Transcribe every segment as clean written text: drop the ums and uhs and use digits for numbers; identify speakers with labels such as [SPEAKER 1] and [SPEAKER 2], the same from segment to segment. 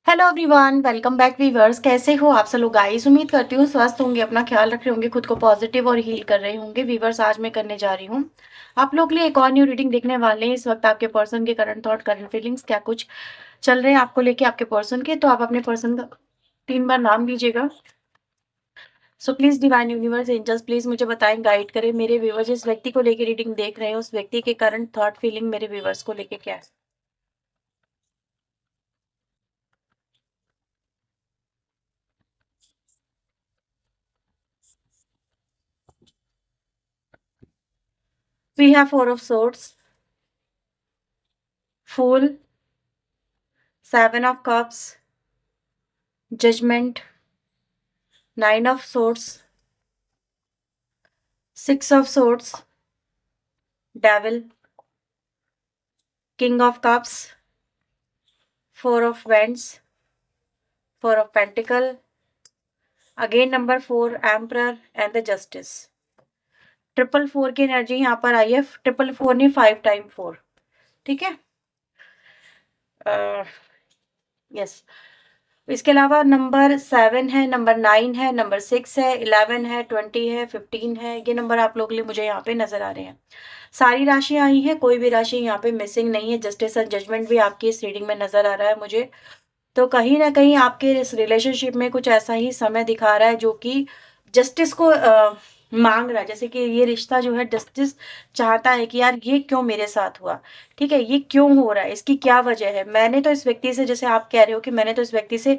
[SPEAKER 1] Hello everyone, welcome back viewers. कैसे हो आप सब लोग गाइस? उम्मीद करती हूँ स्वस्थ होंगे, अपना ख्याल रख रहे होंगे, खुद को पॉजिटिव और हील कर रहे होंगे। वीवर्स, आज मैं करने जा रही हूँ आप लोग के लिए एक और न्यू रीडिंग देखने वाले हैं। इस वक्त आपके पर्सन के करंट थॉट, करंट फीलिंग्स क्या कुछ चल रहे हैं आपको लेके, आपके पर्सन के। तो आप अपने पर्सन का 3 बार नाम लीजिएगा। So please divine universe angels, please मुझे बताएं, गाइड करें मेरे व्यूवर्स जिस व्यक्ति को लेकर रीडिंग देख रहे हैं, उस व्यक्ति के करंट थॉट फीलिंग मेरे व्यूवर्स को लेके क्या है। We have 4 of swords, fool, 7 of cups, judgement, 9 of swords, 6 of swords, devil, king of cups, 4 of wands, 4 of pentacle, again number 4 emperor and the justice. 444 की एनर्जी यहाँ पर आई है। 444 नहीं, 5 टाइम 4। ठीक है, यस। इसके अलावा नंबर 7 है, नंबर 9 है, नंबर 6 है, 11 है, 20 है, 15 है। ये नंबर आप लोग के लिए मुझे यहाँ पे नजर आ रहे हैं। सारी राशियां आई हैं, कोई भी राशि यहाँ पे मिसिंग नहीं है। जस्टिस एंड जजमेंट भी आपकी इस रीडिंग में नजर आ रहा है मुझे। तो कहीं ना कहीं आपके इस रिलेशनशिप में कुछ ऐसा ही समय दिखा रहा है जो कि जस्टिस को मांग रहा है। जैसे कि ये रिश्ता जो है, जस्टिस चाहता है कि यार ये क्यों मेरे साथ हुआ, ठीक है, ये क्यों हो रहा है, इसकी क्या वजह है। मैंने तो इस व्यक्ति से, जैसे आप कह रहे हो कि मैंने तो इस व्यक्ति से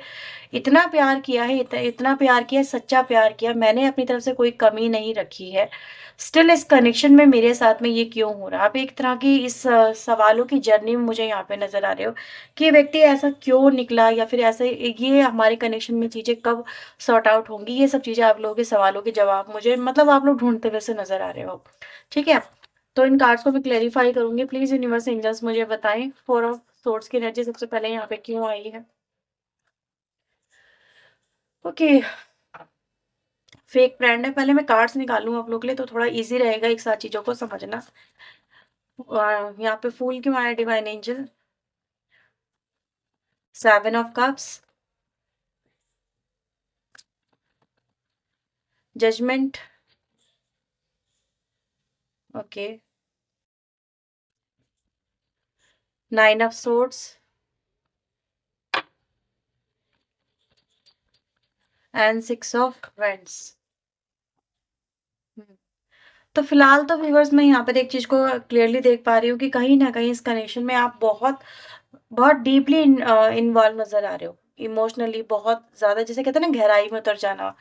[SPEAKER 1] इतना प्यार किया है, इतना प्यार किया, सच्चा प्यार किया, मैंने अपनी तरफ से कोई कमी नहीं रखी है, स्टिल इस कनेक्शन में मेरे साथ में ये क्यों हो रहा है। आप एक तरह की इस सवालों की जर्नी में मुझे यहाँ पे नजर आ रहे हो कि ये व्यक्ति ऐसा क्यों निकला, या फिर ऐसे ये हमारे कनेक्शन में चीजें कब सॉर्ट आउट होंगी। ये सब चीजें आप लोगों के सवालों के जवाब मुझे, मतलब आप लोग ढूंढते हुए से नजर आ रहे हो। ठीक है, तो इन कार्ड्स को मैं क्लेरिफाई करूंगी। प्लीज यूनिवर्स एंजल्स मुझे बताएं 4 ऑफ सोर्ड्स की एनर्जी सबसे पहले यहाँ पे क्यों आई है। ओके, फेक फ्रेंड है। पहले मैं कार्ड्स निकालूं आप लोग के लिए तो थोड़ा इजी रहेगा एक साथ चीजों को समझना। यहाँ पे फूल क्यों आया divine angel? 7 of cups, judgement, okay, 9 of swords and 6 of wands. तो फिलहाल तो व्यूअर्स मैं यहाँ पर एक चीज को क्लियरली देख पा रही हूँ कि कहीं ना कहीं इस कनेक्शन में आप बहुत बहुत डीपली इन्वॉल्व नजर आ रहे हो, इमोशनली बहुत ज्यादा, जैसे कहते हैं ना गहराई में उतर जाना,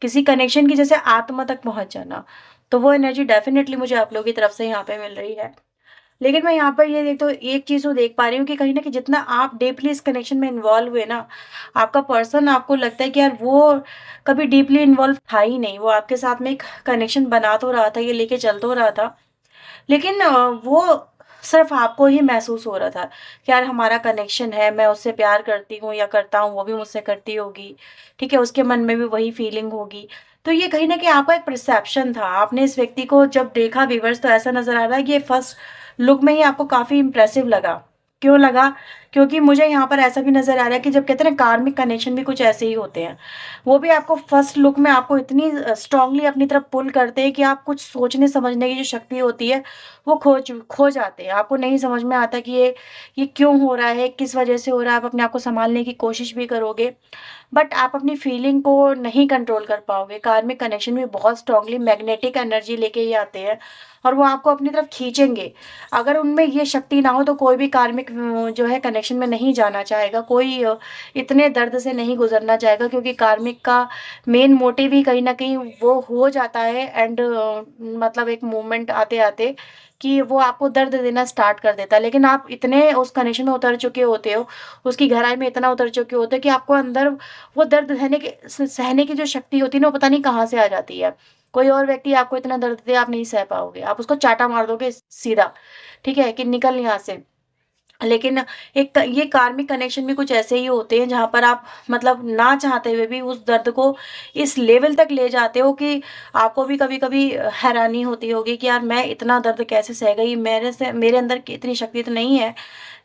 [SPEAKER 1] किसी कनेक्शन की जैसे आत्मा तक पहुंच जाना। तो वो एनर्जी डेफिनेटली मुझे आप लोगों की तरफ से यहाँ पे मिल रही है। लेकिन मैं यहाँ पर ये देख तो एक चीज तो देख पा रही हूँ कि कहीं ना कहीं जितना आप डीपली इस कनेक्शन में इन्वॉल्व हुए ना, आपका पर्सन, आपको लगता है कि यार वो कभी डीपली इन्वॉल्व था ही नहीं। वो आपके साथ में एक कनेक्शन बना तो रहा था, ये लेके चल तो रहा था, लेकिन वो सिर्फ आपको ही महसूस हो रहा था कि यार हमारा कनेक्शन है, मैं उससे प्यार करती हूँ या करता हूँ, वो भी मुझसे करती होगी, ठीक है, उसके मन में भी वही फीलिंग होगी। तो ये कहीं ना कहीं आपका एक परसेप्शन था। आपने इस व्यक्ति को जब देखा व्यूवर्स, तो ऐसा नजर आ रहा है कि ये फर्स्ट लुक में ही आपको काफी इंप्रेसिव लगा। क्यों लगा? क्योंकि मुझे यहाँ पर ऐसा भी नजर आ रहा है कि जब कहते हैं ना कार्मिक कनेक्शन भी कुछ ऐसे ही होते हैं, वो भी आपको फर्स्ट लुक में आपको इतनी स्ट्रांगली अपनी तरफ पुल करते हैं कि आप कुछ सोचने समझने की जो शक्ति होती है वो खो जाते हैं। आपको नहीं समझ में आता कि ये क्यों हो रहा है, किस वजह से हो रहा है। आप अपने आप को संभालने की कोशिश भी करोगे, बट आप अपनी फीलिंग को नहीं कंट्रोल कर पाओगे। कार्मिक कनेक्शन में बहुत स्ट्रांगली मैग्नेटिक एनर्जी लेके ही आते हैं और वो आपको अपनी तरफ खींचेंगे। अगर उनमें ये शक्ति ना हो तो कोई भी कार्मिक जो है कनेक्शन में नहीं जाना चाहेगा, कोई इतने दर्द से नहीं गुजरना चाहेगा, क्योंकि कार्मिक का मेन मोटिव ही कहीं ना कहीं वो हो जाता है एंड मतलब एक मोमेंट आते आते कि वो आपको दर्द देना स्टार्ट कर देता है। लेकिन आप इतने उस कनेक्शन में उतर चुके होते हो, उसकी गहराई में इतना उतर चुके होते हो कि आपको अंदर वो दर्द सहने की जो शक्ति होती है ना, वो पता नहीं कहाँ से आ जाती है। कोई और व्यक्ति आपको इतना दर्द दे, आप नहीं सह पाओगे, आप उसको चाटा मार दोगे सीधा, ठीक है, कि निकल यहाँ से। लेकिन एक ये कार्मिक कनेक्शन भी कुछ ऐसे ही होते हैं जहाँ पर आप मतलब ना चाहते हुए भी उस दर्द को इस लेवल तक ले जाते हो कि आपको भी कभी-कभी हैरानी होती होगी कि यार मैं इतना दर्द कैसे सह गई? मेरे अंदर की इतनी शक्ति तो नहीं है,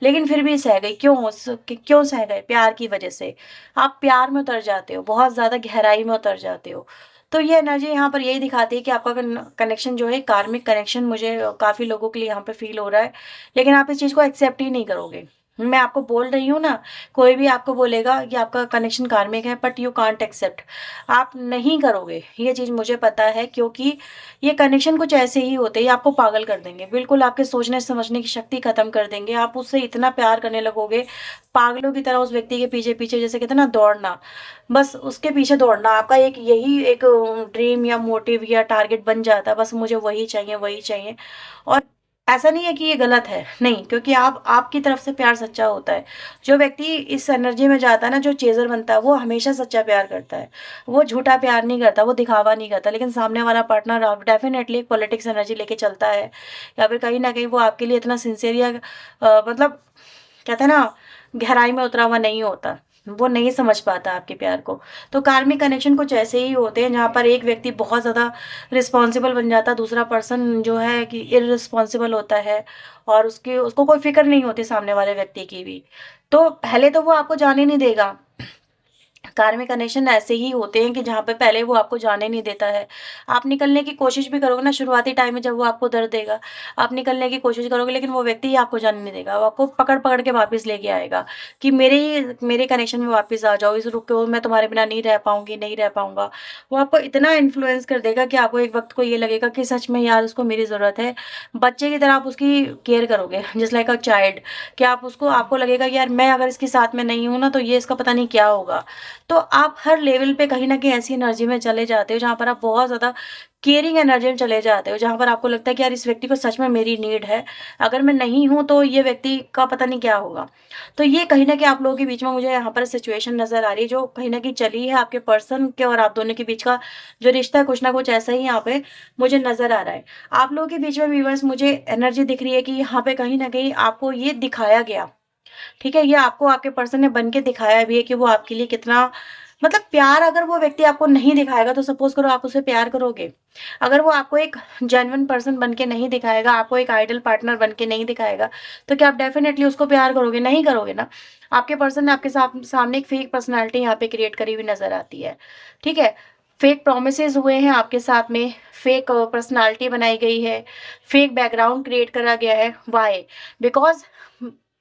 [SPEAKER 1] लेकिन फिर भी सह गई। क्यों सह गए? प्यार की वज़ह से। आप प्यार में उतर जाते हो, बहुत ज़्यादा गहराई में उतर जाते हो। तो ये एनर्जी यहाँ पर यही दिखाती है कि आपका कनेक्शन जो है कार्मिक कनेक्शन मुझे काफ़ी लोगों के लिए यहाँ पे फ़ील हो रहा है। लेकिन आप इस चीज़ को एक्सेप्ट ही नहीं करोगे। मैं आपको बोल रही हूँ ना, कोई भी आपको बोलेगा कि आपका कनेक्शन कार्मिक है बट यू कांट एक्सेप्ट। आप नहीं करोगे, ये चीज़ मुझे पता है क्योंकि ये कनेक्शन कुछ ऐसे ही होते हैं, ये आपको पागल कर देंगे। बिल्कुल आपके सोचने-समझने की शक्ति खत्म कर देंगे। आप उससे इतना प्यार करने लगोगे, पागलों की तरह उस व्यक्ति के पीछे-पीछे जैसे कहते हैं ना दौड़ना, बस उसके पीछे दौड़ना। आपका एक यही एक ड्रीम या मोटिव या टारगेट बन जाता है, बस मुझे वही चाहिए। और ऐसा नहीं है कि ये गलत है, नहीं, क्योंकि आप आपकी तरफ से प्यार सच्चा होता है। जो व्यक्ति इस एनर्जी में जाता है ना, जो चेज़र बनता है, वो हमेशा सच्चा प्यार करता है। वो झूठा प्यार नहीं करता, वो दिखावा नहीं करता। लेकिन सामने वाला पार्टनर आप डेफ़िनेटली एक पॉलिटिक्स एनर्जी लेके चलता है या फिर कहीं न कहीं वो आपके लिए इतना सिंसियर या मतलब कहते हैं ना, गहराई में उतरा हुआ नहीं होता। वो नहीं समझ पाता आपके प्यार को। तो कार्मिक कनेक्शन कुछ ऐसे ही होते हैं जहाँ पर एक व्यक्ति बहुत ज़्यादा रिस्पॉन्सिबल बन जाता है, दूसरा पर्सन जो है कि इर्रेस्पॉन्सिबल होता है और उसको कोई फ़िक्र नहीं होती सामने वाले व्यक्ति की भी। तो पहले तो वो आपको जाने नहीं देगा। कार्मिक कनेक्शन ऐसे ही होते हैं कि जहाँ पे पहले वो आपको जाने नहीं देता है। आप निकलने की कोशिश भी करोगे ना शुरुआती टाइम में जब वो आपको दर्द देगा, आप निकलने की कोशिश करोगे लेकिन वो व्यक्ति ही आपको जाने नहीं देगा। वो आपको पकड़-पकड़ के वापस लेके आएगा कि मेरे कनेक्शन में वापस आ जाओ, इस रुको मैं तुम्हारे बिना नहीं रह पाऊँगी, नहीं रह पाऊँगा। वो आपको इतना इन्फ्लुएंस कर देगा कि आपको एक वक़्त को ये लगेगा कि सच में यार उसको मेरी ज़रूरत है। बच्चे की तरह आप उसकी केयर करोगे जस्ट लाइक अ चाइल्ड कि आपको लगेगा कि यार मैं अगर इसके साथ में नहीं हूँ ना तो ये इसका पता नहीं क्या होगा। तो आप हर लेवल पे कहीं न कहीं ऐसी एनर्जी में चले जाते हो जहाँ पर आप बहुत ज़्यादा केयरिंग एनर्जी में चले जाते हो, जहाँ पर आपको लगता है कि यार इस व्यक्ति को सच में मेरी नीड है। अगर मैं नहीं हूँ तो ये व्यक्ति का पता नहीं क्या होगा। तो ये कहीं न कहीं आप लोगों के बीच में मुझे यहाँ पर सिचुएशन नज़र आ रही है जो कहीं न कहीं चली है आपके पर्सन के और आप दोनों के बीच का जो रिश्ता है कुछ न कुछ ऐसा ही यहाँ पे मुझे नज़र आ रहा है। आप लोगों के बीच में व्यूअर्स मुझे एनर्जी दिख रही है कि यहाँ पे कहीं न कहीं आपको ये दिखाया गया, ठीक है? ये आपको आपके पर्सन ने बन के दिखाया भी है कि वो आपके लिए कितना मतलब प्यार अगर वो व्यक्ति आपको नहीं दिखाएगा तो सपोज़ करो आप उससे प्यार करोगे। अगर वो आपको एक जेन्युइन पर्सन बन के नहीं दिखाएगा, आपको एक आइडल पार्टनर बन के नहीं दिखाएगा, तो क्या आप डेफ़िनेटली उसको प्यार करोगे? नहीं करोगे ना। आपके पर्सन ने आपके सामने एक फ़ेक पर्सनैलिटी यहाँ पे क्रिएट करी हुई नज़र आती है, ठीक है? फ़ेक प्रॉमिसेज़ हुए हैं आपके साथ में, फ़ेक पर्सनैलिटी बनाई गई है, फ़ेक बैकग्राउंड क्रिएट करा गया है। व्हाई? बिकॉज़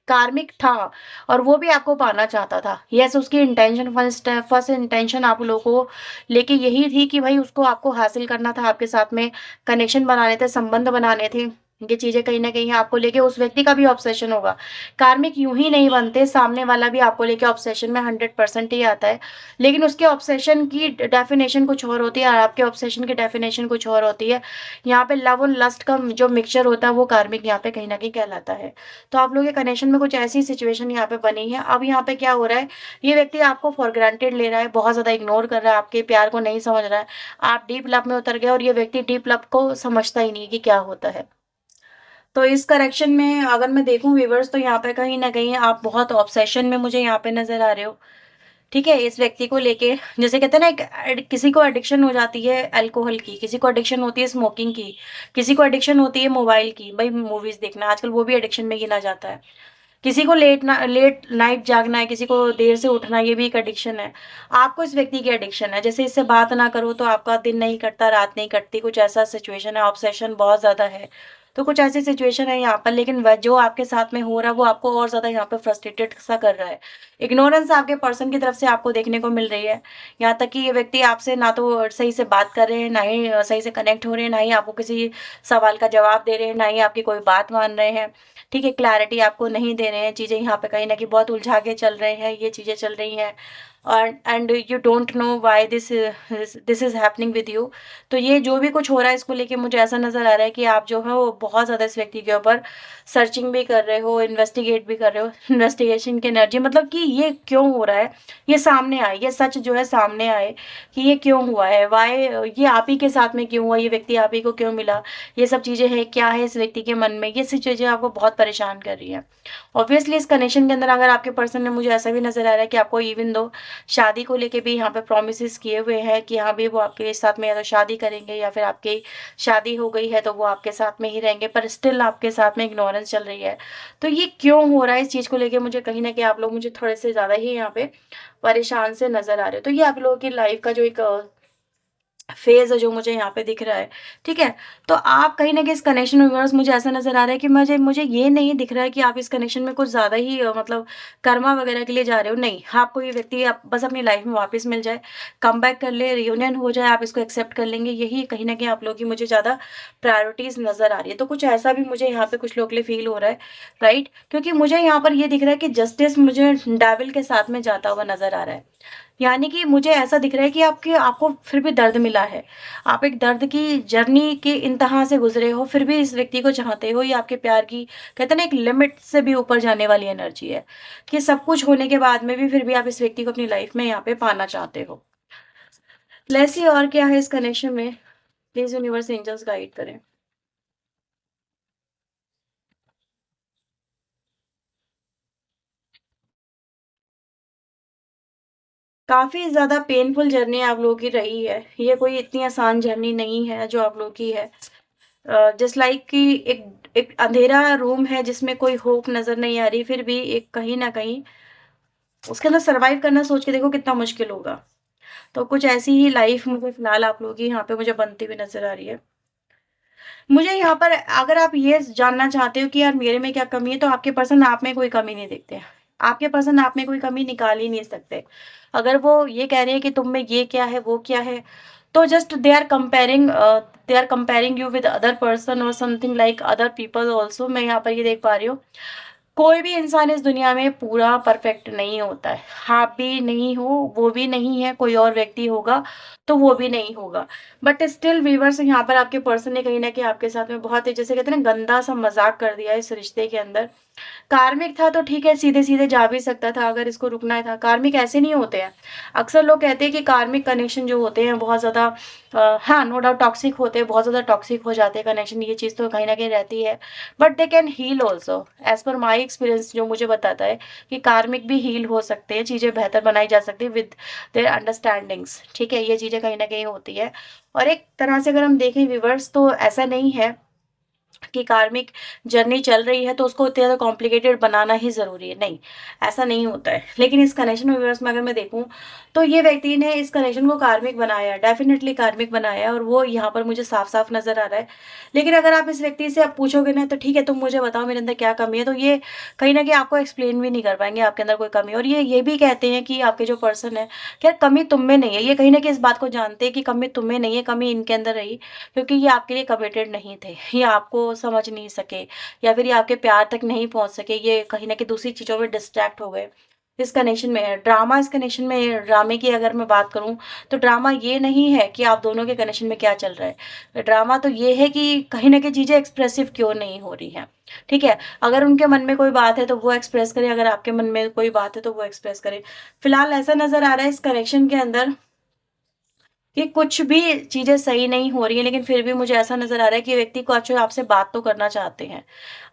[SPEAKER 1] कार्मिक था और वो भी आपको पाना चाहता था। येस, उसकी इंटेंशन फर्स्ट इंटेंशन आप लोगों को लेके यही थी कि भई उसको आपको हासिल करना था, आपके साथ में कनेक्शन बनाने थे, संबंध बनाने थे। ये चीज़ें कहीं न कहीं आपको लेके उस व्यक्ति का भी ऑब्सेशन होगा। कार्मिक यूँ ही नहीं बनते, सामने वाला भी आपको लेके ऑब्सेशन में 100% ही आता है। लेकिन उसके ऑब्सेशन की डेफिनिशन कुछ और होती है और आपके ऑब्सेशन की डेफिनिशन कुछ और होती है। यहाँ पे लव और लस्ट का जो मिक्सचर होता है वो कार्मिक यहाँ पे कहीं न कहीं कहलाता है। तो आप लोगों के कनेक्शन में कुछ ऐसी सिचुएशन यहाँ पे बनी है। अब यहाँ पे क्या हो रहा है, ये व्यक्ति आपको फॉर ग्रांटेड ले रहा है, बहुत ज़्यादा इग्नोर कर रहा है, आपके प्यार को नहीं समझ रहा है। आप डीप लव में उतर गए और ये व्यक्ति डीप लव को समझता ही नहीं है कि क्या होता है। तो इस करेक्शन में अगर मैं देखूँ व्यूअर्स तो यहाँ पे कहीं न कहीं आप बहुत ऑब्सेशन में मुझे यहाँ पे नज़र आ रहे हो। ठीक है? इस व्यक्ति को लेके जैसे कहते हैं ना एक किसी को एडिक्शन हो जाती है अल्कोहल की, किसी को एडिक्शन होती है स्मोकिंग की, किसी को एडिक्शन होती है मोबाइल की, भई मूवीज़ देखना आजकल वो भी एडिक्शन में गिना जाता है। किसी को लेट नाइट जागना है, किसी को देर से उठना ये भी एक एडिक्शन है। आपको इस व्यक्ति की एडिक्शन है, जैसे इससे बात ना करो तो आपका दिन नहीं कटता, रात नहीं कटती, कुछ ऐसा सिचुएशन है, ऑब्सेशन बहुत ज़्यादा है। तो कुछ ऐसी सिचुएशन है यहाँ पर लेकिन व जो आपके साथ में हो रहा है वो आपको और ज़्यादा यहाँ पे फ्रस्ट्रेटेड सा कर रहा है। इग्नोरेंस आपके पर्सन की तरफ से आपको देखने को मिल रही है। यहाँ तक कि ये व्यक्ति आपसे ना तो सही से बात कर रहे हैं, ना ही सही से कनेक्ट हो रहे हैं, ना ही आपको किसी सवाल का जवाब दे रहे हैं, ना ही आपकी कोई बात मान रहे हैं। ठीक है, क्लैरिटी आपको नहीं दे रहे हैं, चीज़ें यहाँ पे कहीं न कहीं बहुत उलझा के चल रहे हैं, ये चीज़ें चल रही हैं और and you don't know why this is happening with you. तो ये जो भी कुछ हो रहा है इसको लेके मुझे ऐसा नज़र आ रहा है कि आप जो है वो बहुत ज़्यादा इस व्यक्ति के ऊपर सर्चिंग भी कर रहे हो, इन्वेस्टिगेट भी कर रहे हो। इन्वेस्टिगेशन की एनर्जी मतलब कि ये क्यों हो रहा है, ये सामने आए, ये सच जो है सामने आए कि ये क्यों हुआ है, व्हाई ये आप ही के साथ में क्यों हुआ, ये व्यक्ति आप ही को क्यों मिला, ये सब चीज़ें हैं, क्या है इस व्यक्ति के मन में, ये सब चीज़ें आपको बहुत परेशान कर रही हैं। ऑब्वियसली इस कनेक्शन के अंदर अगर आपके पर्सन ने, मुझे ऐसा भी नज़र आ रहा है कि आपको इवन दो शादी को लेके भी यहाँ पे प्रॉमिसेस किए हुए हैं कि हाँ भी वो आपके साथ में या तो शादी करेंगे या फिर आपकी शादी हो गई है तो वो आपके साथ में ही रहेंगे, पर स्टिल आपके साथ में इग्नोरेंस चल रही है। तो ये क्यों हो रहा है, इस चीज़ को लेके मुझे कहीं न कहीं आप लोग मुझे थोड़े से ज़्यादा ही यहाँ पे परेशान से नज़र आ रहे हो। तो ये आप लोगों की लाइफ़ का जो एक फेज़ है जो मुझे यहाँ पे दिख रहा है, ठीक है? तो आप कहीं न कहीं इस कनेक्शन में व्यूअर्स, मुझे ऐसा नज़र आ रहा है कि मुझे मुझे ये नहीं दिख रहा है कि आप इस कनेक्शन में कुछ ज़्यादा ही मतलब कर्मा वगैरह के लिए जा रहे हो, नहीं। आपको ये व्यक्ति आप बस अपनी लाइफ़ में वापस मिल जाए, कमबैक कर ले, रियूनियन हो जाए, आप इसको एक्सेप्ट कर लेंगे, यही कहीं न कहीं आप लोगों की मुझे ज़्यादा प्रायोरिटीज़ नज़र आ रही है। तो कुछ ऐसा भी मुझे यहाँ पे कुछ लोगों के लिए फ़ील हो रहा है, राइट? क्योंकि मुझे यहाँ पर ये दिख रहा है कि जस्टिस मुझे डेविल के साथ में जाता हुआ नज़र आ रहा है। यानी कि मुझे ऐसा दिख रहा है कि आपको फिर भी दर्द मिला है। आप एक दर्द की जर्नी के इंतहा से गुज़रे हो, फिर भी इस व्यक्ति को चाहते हो। ये आपके प्यार की, कहते हैं ना, एक लिमिट से भी ऊपर जाने वाली एनर्जी है, कि सब कुछ होने के बाद में भी फिर भी आप इस व्यक्ति को अपनी लाइफ़ में यहाँ पे पाना चाहते हो। लेट्स सी और क्या है इस कनेक्शन में? प्लीज़ यूनिवर्स एंजल्स गाइड करें। काफ़ी ज़्यादा पेनफुल जर्नी आप लोगों की रही है। ये कोई इतनी आसान जर्नी नहीं है जो आप लोगों की है। जस्ट लाइक कि एक एक अंधेरा रूम है जिसमें कोई होप नज़र नहीं आ रही, फिर भी एक कहीं न कहीं उसके अंदर सर्वाइव करना सोच के देखो कितना मुश्किल होगा। तो कुछ ऐसी ही लाइफ़ मुझे फ़िलहाल आप लोगों की यहाँ पे मुझे बनती हुई नज़र आ रही है। मुझे यहाँ पर अगर आप ये जानना चाहते हो कि यार मेरे में क्या कमी है, तो आपके पर्सन आप में कोई कमी नहीं देखते। आपके पर्सन आप में कोई कमी निकाल ही नहीं सकते। अगर वो ये कह रहे हैं कि तुम में ये क्या है, वो क्या है, तो just they are comparing you with other person और something like other people also. मैं यहाँ पर ये देख पा रही हूँ, कोई भी इंसान इस दुनिया में पूरा परफेक्ट नहीं होता है। आप भी नहीं हो, वो भी नहीं है, कोई और व्यक्ति होगा, तो वो भी नहीं होगा। बट स्टिल व्यूअर्स, यहाँ पर आपके पर्सन ने कहीं न कहीं आपके साथ में बहुत ही, जैसे कहते हैं ना, गंदा-सा मज़ाक कर दिया इस रिश्ते के अंदर। कार्मिक था तो ठीक है, सीधे-सीधे जा भी सकता था अगर इसको रुकना था। कार्मिक ऐसे नहीं होते हैं। अक्सर लोग कहते हैं कि कार्मिक कनेक्शन जो होते हैं बहुत ज़्यादा हाँ, नो डाउट टॉक्सिक होते हैं, बहुत ज़्यादा टॉक्सिक हो जाते हैं कनेक्शन, ये चीज़ तो कहीं न कहीं रहती है। But they can heal also, as per my experience जो मुझे बताता है कि कार्मिक भी हील हो सकते हैं, चीज़ें बेहतर बनाई जा सकती है विद देयर अंडरस्टैंडिंग्स, ठीक है? ये चीज़ें कहीं न कहीं होती है। और एक तरह से अगर हम देखें व्यूअर्स, तो ऐसा नहीं है कि कार्मिक जर्नी चल रही है तो उसको इतना ज़्यादा कॉम्प्लिकेटेड बनाना ही ज़रूरी है, नहीं, ऐसा नहीं होता है। लेकिन इस कनेक्शन में व्यूअर्स में अगर मैं देखूँ, तो ये व्यक्ति ने इस कनेक्शन को कार्मिक बनाया है, डेफ़िनिटली कार्मिक बनाया है, और वो यहाँ पर मुझे साफ-साफ नज़र आ रहा है। लेकिन अगर आप इस व्यक्ति से अब पूछोगे ना, तो ठीक है, तुम मुझे बताओ मेरे अंदर क्या कमी है, तो ये कहीं न कहीं आपको एक्सप्लेन भी नहीं कर पाएँगे आपके अंदर कोई कमी है। और ये भी कहते हैं कि आपके जो पर्सन है, कि यार कमी तुम में नहीं है। ये कहीं न कहीं इस बात को जानते हैं कि कमी तुम में नहीं है, कमी इनके अंदर रही, क्योंकि ये आपके लिए कमिटेड नहीं थे, ये आपको समझ नहीं सके, या फिर ये आपके प्यार तक नहीं पहुँच सके, ये कहीं न कहीं दूसरी चीज़ों में डिस्ट्रैक्ट हो गए। इस कनेक्शन में है, ड्रामा इस कनेक्शन में है। ड्रामे की अगर मैं बात करूँ, तो ड्रामा ये नहीं है कि आप दोनों के कनेक्शन में क्या चल रहा है। ड्रामा तो ये है कि कहीं न कहीं चीज़ें एक्सप्रेसिव क्यों नहीं हो रही हैं, ठीक है? अगर उनके मन में कोई बात है तो वो एक्सप्रेस करें, अगर आपके मन में कोई बात है तो वो एक्सप्रेस करें। फिलहाल ऐसा नज़र आ रहा है इस कनेक्शन के अंदर कि कुछ भी चीज़ें सही नहीं हो रही हैं, लेकिन फिर भी मुझे ऐसा नज़र आ रहा है कि व्यक्ति को एक्चुअली आपसे बात तो करना चाहते हैं।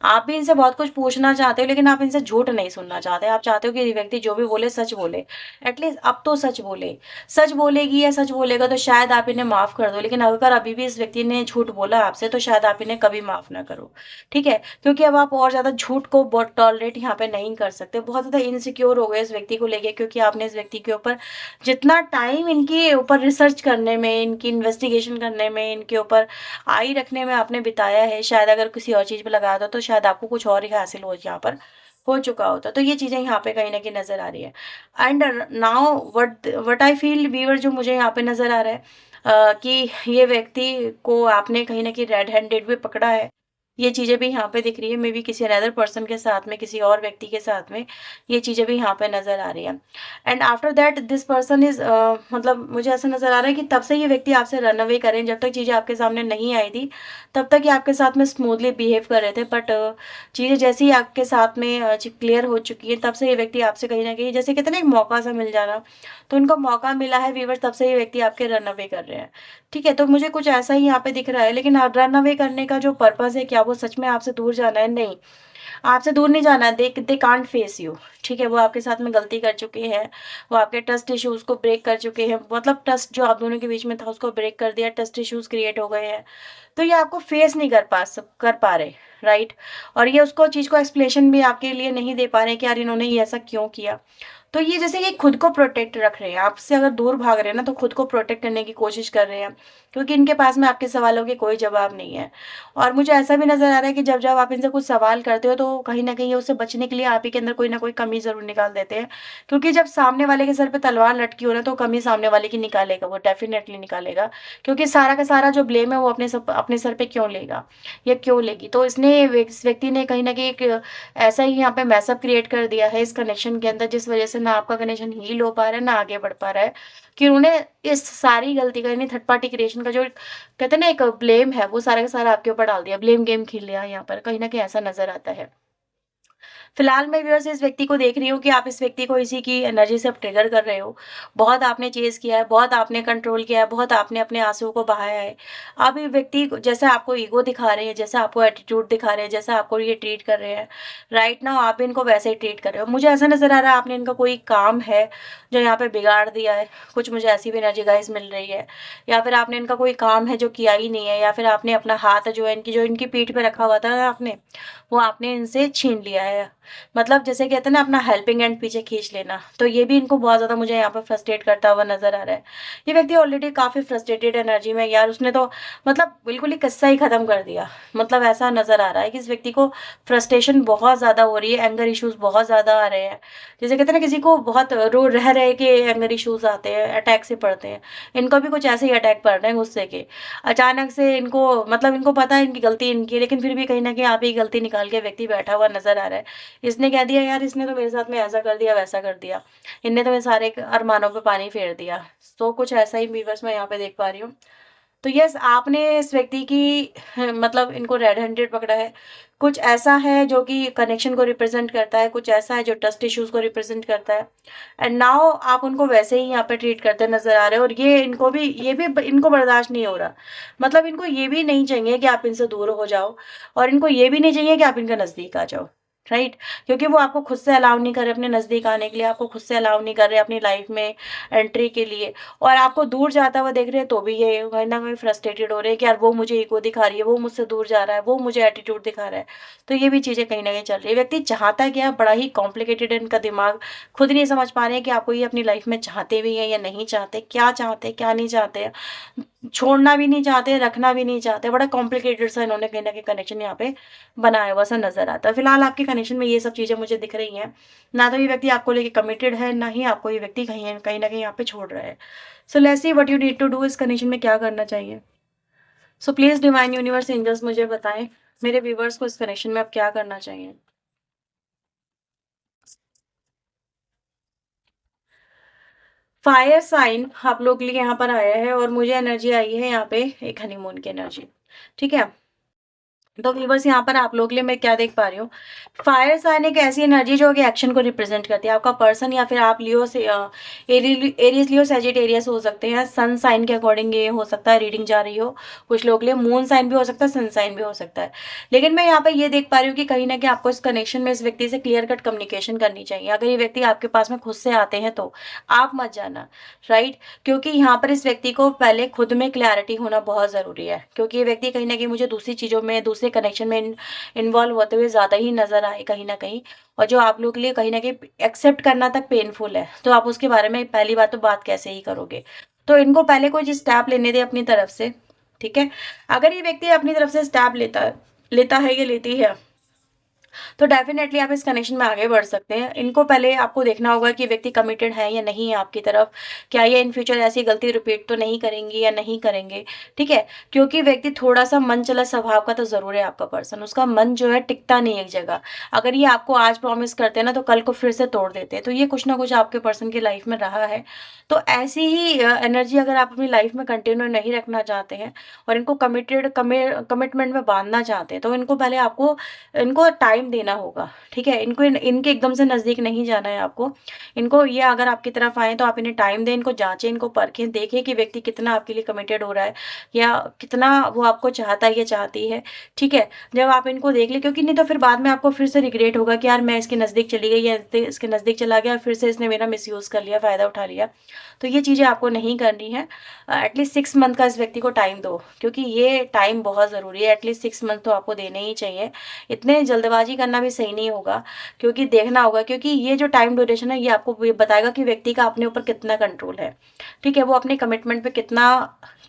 [SPEAKER 1] आप भी इनसे बहुत कुछ पूछना चाहते हो, लेकिन आप इनसे झूठ नहीं सुनना चाहते। आप चाहते हो कि ये व्यक्ति जो भी बोले सच बोले। एटलीस्ट अब तो सच बोले। सच बोलेगी या सच बोलेगा तो शायद आप इन्हें माफ़ कर दो, लेकिन अगर अभी भी इस व्यक्ति ने झूठ बोला आपसे, तो शायद आप इन्हें कभी माफ़ ना करो। ठीक है? क्योंकि अब आप और ज़्यादा झूठ को बहुत टॉलरेट यहाँ पे नहीं कर सकते। बहुत ज़्यादा इनसिक्योर हो गए इस व्यक्ति को लेके, क्योंकि आपने इस व्यक्ति के ऊपर जितना टाइम इनके ऊपर रिसर्च करने में, इनकी इन्वेस्टिगेशन करने में, इनके ऊपर आई रखने में आपने बिताया है, शायद अगर किसी और चीज़ पे लगाया होता तो शायद आपको कुछ और ही हासिल हो यहाँ पर हो चुका होता। तो ये चीज़ें यहाँ पे कहीं न कहीं नज़र आ रही है। And now what I feel viewer, जो मुझे यहाँ पे नज़र आ रहा है कि ये व्यक्ति को आपने कहीं न कहीं रेड हैंडेड भी पकड़ा है। ये चीज़ें भी यहाँ पे दिख रही है, मे बी किसी अनदर पर्सन के साथ में, किसी और व्यक्ति के साथ में, ये चीज़ें भी यहाँ पे नज़र आ रही हैं। And after that this person is मतलब मुझे ऐसा नज़र आ रहा है कि तब से ये व्यक्ति आपसे रन अवे कर रहे हैं। जब तक चीज़ें आपके सामने नहीं आई थी, तब तक ये आपके साथ में स्मूथली बिहेव कर रहे थे, बट चीज़ें जैसे ही आपके साथ में क्लियर हो चुकी हैं, तब से ये व्यक्ति आपसे कहीं न कहीं, जैसे कहते हैं ना एक मौका सा मिल जाना, तो उनको मौका मिला है व्यूअर्स, तब से ये व्यक्ति आपके रन अवे कर रहे हैं। ठीक है, तो मुझे कुछ ऐसा ही यहाँ पे दिख रहा है, लेकिन रन अवे करने का जो पर्पज़ है, क्या वो सच में आपसे दूर जाना है? नहीं, आपसे दूर नहीं जाना है, दे कांट फेस यू। ठीक है, वो आपके साथ में गलती कर चुके हैं, वो आपके ट्रस्ट इश्यूज़ को ब्रेक कर चुके हैं, मतलब ट्रस्ट जो आप दोनों के बीच में था, उसको ब्रेक कर दिया, ट्रस्ट इश्यूज़ क्रिएट हो गए हैं। तो ये आपको फेस नहीं कर पा रहे, राइट? और ये उसको चीज़ को एक्सप्लेनेशन भी आपके लिए नहीं दे पा रहे कि यार इन्होंने ये ऐसा क्यों किया। तो ये जैसे ये खुद को प्रोटेक्ट रख रहे हैं, आपसे अगर दूर भाग रहे हैं ना, तो खुद को प्रोटेक्ट करने की कोशिश कर रहे हैं, क्योंकि इनके पास में आपके सवालों के कोई जवाब नहीं है। और मुझे ऐसा भी नज़र आ रहा है कि जब-जब आप इनसे कुछ सवाल करते हो, तो कहीं न कहीं ये उससे बचने के लिए आप ही के अंदर कोई न कोई कमी ज़रूर निकाल देते हैं। क्योंकि जब सामने वाले के सर पे तलवार लटकी हो ना, तो कमी सामने वाले की निकालेगा, वो डेफ़िनेटली निकालेगा। क्योंकि सारा का सारा जो ब्लेम है, वो अपने सर पे क्यों लेगा या क्यों लेगी? तो इस व्यक्ति ने कहीं न कहीं एक ऐसा ही यहाँ पे मैसअप क्रिएट कर दिया है इस कनेक्शन के अंदर, जिस वज़ह से ना आपका कनेक्शन हील हो पा रहा है, ना आगे बढ़ पा रहा है, कि उन्होंने इस सारी गलती का, यानी थर्ड पार्टी क्रिएशन का जो कहते हैं ना एक ब्लेम है, वो सारा का सारा आपके ऊपर डाल दिया, ब्लेम गेम खेल लिया यहाँ पर, कहीं न कहीं ऐसा नज़र आता है। फिलहाल मैं व्यूअर्स इस व्यक्ति को देख रही हूँ कि आप इस व्यक्ति को इसी की एनर्जी से अब ट्रिगर कर रहे हो। बहुत आपने चेज़ किया है, बहुत आपने कंट्रोल किया है, बहुत आपने अपने आँसुओं को बहाया है। अब ये व्यक्ति जैसे आपको ईगो दिखा रहे हैं, जैसा आपको एटीट्यूड दिखा रहे हैं, जैसा आपको ये ट्रीट कर रहे हैं, राइट नाउ आप भी इनको वैसे ही ट्रीट कर रहे हो। मुझे ऐसा नज़र आ रहा है आपने इनका कोई काम है जो यहाँ पे बिगाड़ दिया है, कुछ मुझे ऐसी भी एनर्जी गाइस मिल रही है। या फिर आपने इनका कोई काम है जो किया ही नहीं है, या फिर आपने अपना हाथ जो इनकी पीठ पे रखा हुआ था ना आपने, वो आपने इनसे छीन लिया है। मतलब जैसे कहते हैं ना अपना हेल्पिंग हैंड पीछे खींच लेना, तो ये भी इनको बहुत ज़्यादा मुझे यहाँ पर फ्रस्ट्रेट करता हुआ नज़र आ रहा है। ये व्यक्ति ऑलरेडी काफ़ी फ्रस्ट्रेटेड एनर्जी में, यार उसने तो मतलब बिल्कुल ही किस्सा ही ख़त्म कर दिया। मतलब ऐसा नज़र आ रहा है कि इस व्यक्ति को फ्रस्ट्रेशन बहुत ज़्यादा हो रही है, एंगर इश्यूज़ बहुत ज़्यादा आ रहे हैं। जैसे कहते हैं ना किसी को बहुत रो रह रहे के एंगर इश्यूज़ आते हैं, अटैक से पड़ते हैं। इनको भी कुछ ऐसे ही अटैक पड़ रहे हैं गुस्से के। अचानक से इनको मतलब इनको पता है इनकी गलती इनकी है, लेकिन फिर भी कहीं न कहीं आप ही गलती निकाल के व्यक्ति बैठा हुआ नज़र आ रहा है। इसने कह दिया यार इसने तो मेरे साथ में ऐसा कर दिया, वैसा कर दिया। इनने तो मेरे सारे अरमानों पे पानी फेर दिया। तो कुछ ऐसा ही व्यूअर्स मैं यहाँ पे देख पा रही हूँ। तो यस आपने इस व्यक्ति की मतलब इनको रेड हैंडेड पकड़ा है। कुछ ऐसा है जो कि कनेक्शन को रिप्रेज़ेंट करता है, कुछ ऐसा है जो ट्रस्ट इश्यूज़ को रिप्रेज़ेंट करता है। एंड नाउ आप उनको वैसे ही यहाँ पे ट्रीट करते नज़र आ रहे हो, और ये भी इनको बर्दाश्त नहीं हो रहा। मतलब इनको ये भी नहीं चाहिए कि आप इनसे दूर हो जाओ, और इनको ये भी नहीं चाहिए कि आप इनके नज़दीक आ जाओ। राइट? क्योंकि वो आपको खुद से अलाउ नहीं कर रहे अपने नज़दीक आने के लिए, आपको खुद से अलाउ नहीं कर रहे अपनी लाइफ़ में एंट्री के लिए, और आपको दूर जाता हुआ देख रहे हैं, तो भी ये कहीं न कहीं फ्रस्ट्रेटेड हो रहे हैं कि यार वो मुझे ईगो दिखा रही है, वो मुझसे दूर जा रहा है, वो मुझे एटीट्यूड दिखा रहा है। तो ये भी चीज़ें कहीं न कहीं चल रही है। व्यक्ति चाहता क्या है, बड़ा ही कॉम्प्लिकेटेड है इनका दिमाग, खुद नहीं समझ पा रहे हैं कि आपको ये अपनी लाइफ़ में चाहते भी हैं या नहीं चाहते, क्या चाहते हैं, क्या नहीं चाहते हैं। छोड़ना भी नहीं चाहते, रखना भी नहीं चाहते, बड़ा कॉम्प्लिकेटेड सा इन्होंने कहीं न कहीं कनेक्शन यहाँ पे बनाया हुआ सा नज़र आता है। फिलहाल आपके कनेक्शन में ये सब चीज़ें मुझे दिख रही हैं। ना तो ये व्यक्ति आपको लेके कमिटेड है, ना ही आपको ये व्यक्ति कहीं न कहीं यहाँ पे छोड़ रहा है। So let's see what you need to do, इस कंडीशन में क्या करना चाहिए? So please divine universe angels मुझे बताएँ, मेरे व्यूअर्स को इस कनेक्शन में अब क्या करना चाहिए? फायर साइन आप लोग के लिए यहाँ पर आया है, और मुझे एनर्जी आई है यहाँ पे एक हनीमून की एनर्जी। ठीक है? तो व्यूअर्स यहाँ पर आप लोग के लिए मैं क्या देख पा रही हूँ, फायर साइन एक ऐसी एनर्जी जो कि एक्शन को रिप्रेजेंट करती है। आपका पर्सन या फिर आप लियो से एरीज लियो सजिटेरियस हो सकते हैं। सन साइन के अकॉर्डिंग ये हो सकता है रीडिंग जा रही हो, कुछ लोग के लिए मून साइन भी हो सकता है, सन साइन भी हो सकता है। लेकिन मैं यहाँ पे ये देख पा रही हूँ कि कहीं ना कहीं आपको इस कनेक्शन में इस व्यक्ति से क्लियर कट कम्युनिकेशन करनी चाहिए। अगर ये व्यक्ति आपके पास में खुद से आते हैं तो आप मत जाना, राइट? क्योंकि यहाँ पर इस व्यक्ति को पहले खुद में क्लैरिटी होना बहुत ज़रूरी है, क्योंकि ये व्यक्ति कहीं न कहीं मुझे दूसरी चीज़ों में, दूसरे कनेक्शन में इन्वॉल्व होते हुए ज़्यादा ही नज़र आए कहीं न कहीं, और जो आप लोगों के लिए कहीं न कहीं एक्सेप्ट करना तक पेनफुल है, तो आप उसके बारे में पहली बात तो बात कैसे ही करोगे? तो इनको पहले कोई स्टेप लेने दें अपनी तरफ से, ठीक है? अगर ये व्यक्ति अपनी तरफ से स्टेप लेता है या लेती है, तो डेफ़िनेटली आप इस कनेक्शन में आगे बढ़ सकते हैं। इनको पहले आपको देखना होगा कि व्यक्ति कमिटेड है या नहीं है आपकी तरफ। क्या ये इन फ्यूचर ऐसी गलती रिपीट तो नहीं करेंगी या नहीं करेंगे, ठीक है? क्योंकि व्यक्ति थोड़ा-सा मन-चला स्वभाव का तो ज़रूर है आपका पर्सन। उसका मन जो है टिकता नहीं है एक जगह। अगर ये आपको आज प्रॉमिस करते हैं ना, तो कल को फिर से तोड़ देते हैं। तो ये कुछ ना कुछ आपके पर्सन की लाइफ़ में रहा है। तो ऐसी ही एनर्जी अगर आप अपनी लाइफ़ में कंटिन्यू नहीं रखना चाहते हैं और इनको कमिटमेंट में बाँधना चाहते हैं, तो इनको पहले आपको इनको टाइम देना होगा, ठीक है? इनको इनके एकदम से नज़दीक नहीं जाना है आपको। इनको ये अगर आपकी तरफ आएँ तो आप इन्हें टाइम दें, इनको जाँचें, इनको परखें, देखें कि व्यक्ति कितना आपके लिए कमिटेड हो रहा है या कितना वो आपको चाहता है या चाहती है, ठीक है? जब आप इनको देख लें, क्योंकि नहीं तो फिर बाद में आपको फिर से रिग्रेट होगा कि यार मैं इसके नज़दीक चली गई या इसके नज़दीक चला गया और फिर से इसने मेरा मिसयूज़ कर लिया, फ़ायदा उठा लिया। तो ये चीज़ें आपको नहीं करनी है। एटलीस्ट 6 मंथ का इस व्यक्ति को टाइम दो, क्योंकि ये टाइम बहुत ज़रूरी है। एटलीस्ट 6 मंथ तो आपको देने ही चाहिए। इतने जल्दबाजी करना भी सही नहीं होगा, क्योंकि देखना होगा, क्योंकि ये जो टाइम ड्यूरेशन है ये आपको ये बताएगा कि व्यक्ति का अपने ऊपर कितना कंट्रोल है, ठीक है? वो अपने कमिटमेंट पे कितना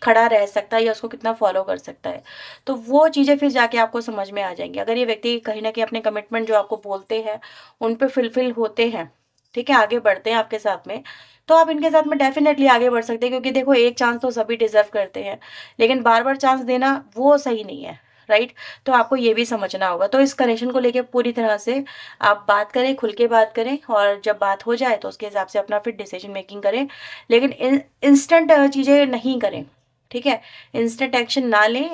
[SPEAKER 1] खड़ा रह सकता है या उसको कितना फॉलो कर सकता है। तो वो चीज़ें फिर जाके आपको समझ में आ जाएँगी। अगर ये व्यक्ति कहीं न कहीं अपने कमिटमेंट जो आपको बोलते हैं, उन पे फुलफ़िल होते हैं, ठीक है? आगे बढ़ते हैं आपके साथ में, तो आप इनके साथ में डेफ़िनेटली आगे बढ़ सकते हैं, क्योंकि देखो एक चांस तो सभी डिज़र्व करते हैं, लेकिन बार-बार चांस देना वो सही नहीं है, राइट? तो आपको ये भी समझना होगा। तो इस कनेक्शन को लेके पूरी तरह से आप बात करें, खुल के बात करें और जब बात हो जाए तो उसके हिसाब से अपना फिर डिसीज़न मेकिंग करें। लेकिन इंस्टेंट चीज़ें नहीं करें, ठीक है? इंस्टेंट एक्शन ना लें।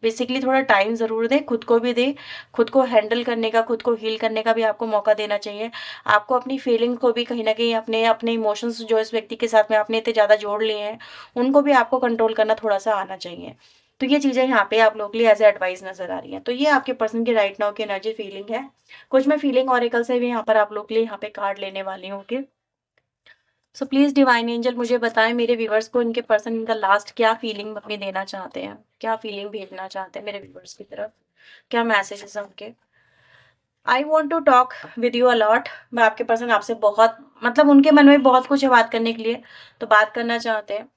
[SPEAKER 1] बेसिकली थोड़ा टाइम ज़रूर दें, खुद को भी दें, खुद को हैंडल करने का, खुद को हील करने का भी आपको मौका देना चाहिए। आपको अपनी फीलिंग को भी कहीं न कहीं अपने अपने इमोशंस जो इस व्यक्ति के साथ में आपने इतने ज़्यादा जोड़ लिए हैं, उनको भी आपको कंट्रोल करना थोड़ा-सा आना चाहिए। तो ये चीज़ें यहाँ पे आप लोगों के लिए एज़ अ एडवाइस नज़र आ रही हैं। तो ये आपके पर्सन की राइट नाउ की एनर्जी फीलिंग है। कुछ मैं फीलिंग ओरेकल से भी यहाँ पर आप लोगों के लिए यहाँ पे कार्ड लेने वाली हूँ, okay? So please divine angel मुझे बताएँ मेरे व्यूअर्स को इनके पर्सन का लास्ट क्या फीलिंग अपनी देना चाहते हैं? क्या फीलिंग भेजना चाहते हैं मेरे व्यूअर्स की तरफ? क्या मैसेजेस हैं उनके? I want to talk with you a lot. मैं आपके पर्सन आपसे बहुत मतलब उनके मन में बहुत कुछ है बात करने के लिए, तो बात करना चाहते हैं।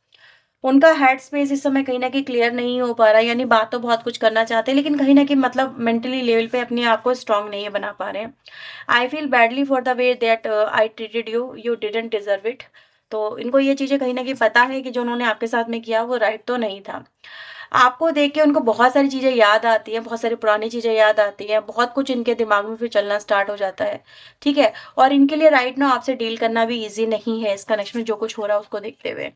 [SPEAKER 1] उनका हेड स्पेस इस समय कहीं न कहीं क्लियर नहीं हो पा रहा है, यानी बात तो बहुत कुछ करना चाहते हैं, लेकिन कहीं न कहीं मतलब मेंटली लेवल पे अपने आप को स्ट्रॉन्ग नहीं बना पा रहे हैं। I feel badly for the way that I treated you, you didn't deserve it. तो इनको ये चीज़ें कहीं न कहीं पता है कि जो उन्होंने आपके साथ में किया वो राइट तो नहीं था। आपको देख के उनको बहुत सारी चीज़ें याद आती हैं, बहुत सारी पुरानी चीज़ें याद आती हैं, बहुत कुछ इनके दिमाग में फिर चलना स्टार्ट हो जाता है, ठीक है? और इनके लिए राइट नाउ आपसे डील करना भी ईज़ी नहीं है इस कनेक्शन में जो कुछ हो रहा है उसको देखते हुए।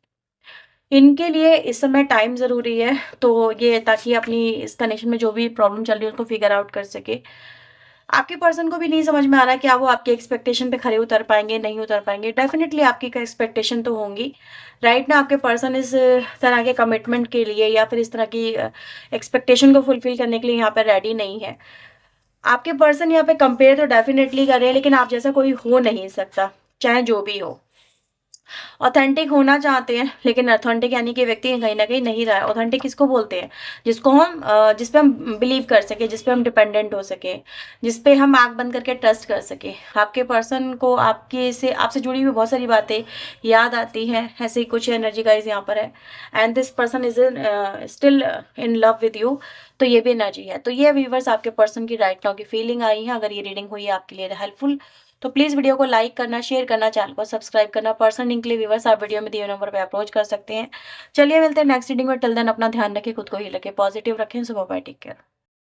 [SPEAKER 1] इनके लिए इस समय टाइम ज़रूरी है, तो ये ताकि अपनी इस कनेक्शन में जो भी प्रॉब्लम चल रही है उसको फिगर आउट कर सके। आपके पर्सन को भी नहीं समझ में आ रहा है क्या वो आपकी एक्सपेक्टेशन पे खरे उतर पाएँगे, नहीं उतर पाएँगे। डेफ़िनिटली आपकी एक एक्सपेक्टेशन तो होंगी। राइट ना आपके पर्सन इस तरह के कमिटमेंट के लिए या फिर इस तरह की एक्सपेक्टेशन को फुलफ़िल करने के लिए यहाँ पे रेडी नहीं है। आपके पर्सन यहाँ पे कंपेयर तो डेफ़िनिटली कर रहे हैं, लेकिन आप जैसा कोई हो नहीं सकता, चाहे जो भी हो। ऑथेंटिक होना चाहते हैं, लेकिन ऑथेंटिक यानी कि व्यक्ति कहीं न कहीं नहीं रहा है। ऑथेंटिक किसको बोलते हैं? जिसको हम जिस पे हम बिलीव कर सकें, जिस पे हम डिपेंडेंट हो सकें, जिस पे हम आँख बंद करके ट्रस्ट कर सकें। आपके पर्सन को आपके से आपसे जुड़ी हुई बहुत सारी बातें याद आती हैं, ऐसे ही कुछ एनर्जी गाइज़ यहाँ पर है। And this person is still in love with you. तो ये भी एनर्जी है। तो ये व्यूअर्स आपके पर्सन की राइट नाउ की फीलिंग आई है। अगर ये रीडिंग हुई है आपके लिए हेल्पफुल, तो प्लीज़ वीडियो को लाइक करना, शेयर करना, चैनल को सब्सक्राइब करना। पर्सनल लिंक के लिए व्यूअर्स आप वीडियो में दिए नंबर पे अप्रोच कर सकते हैं। चलिए मिलते हैं नेक्स्ट रीडिंग में। टिल देन अपना ध्यान रखें, खुद को ही रखें, पॉजिटिव रखें। सुबह बाय, टेक केयर।